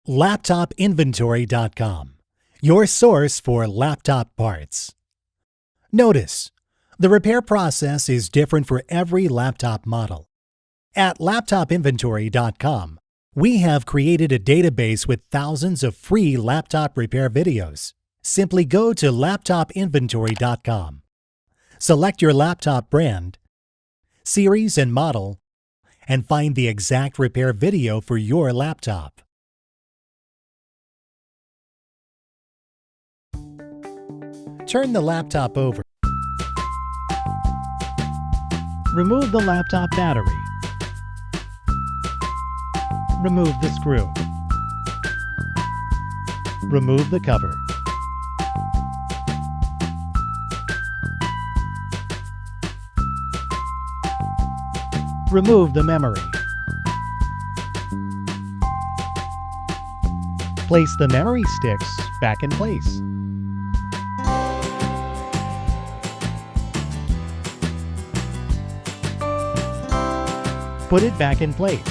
LaptopInventory.com, your source for laptop parts. Notice, the repair process is different for every laptop model. At LaptopInventory.com, we have created a database with thousands of free laptop repair videos. Simply go to LaptopInventory.com, select your laptop brand, series and model, and find the exact repair video for your laptop. Turn the laptop over. Remove the laptop battery. Remove the screw. Remove the cover. Remove the memory. Place the memory sticks back in place. Put it back in place.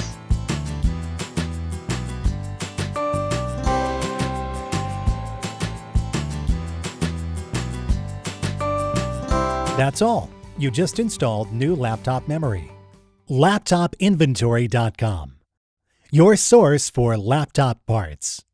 That's all. You just installed new laptop memory. LaptopInventory.com, your source for laptop parts.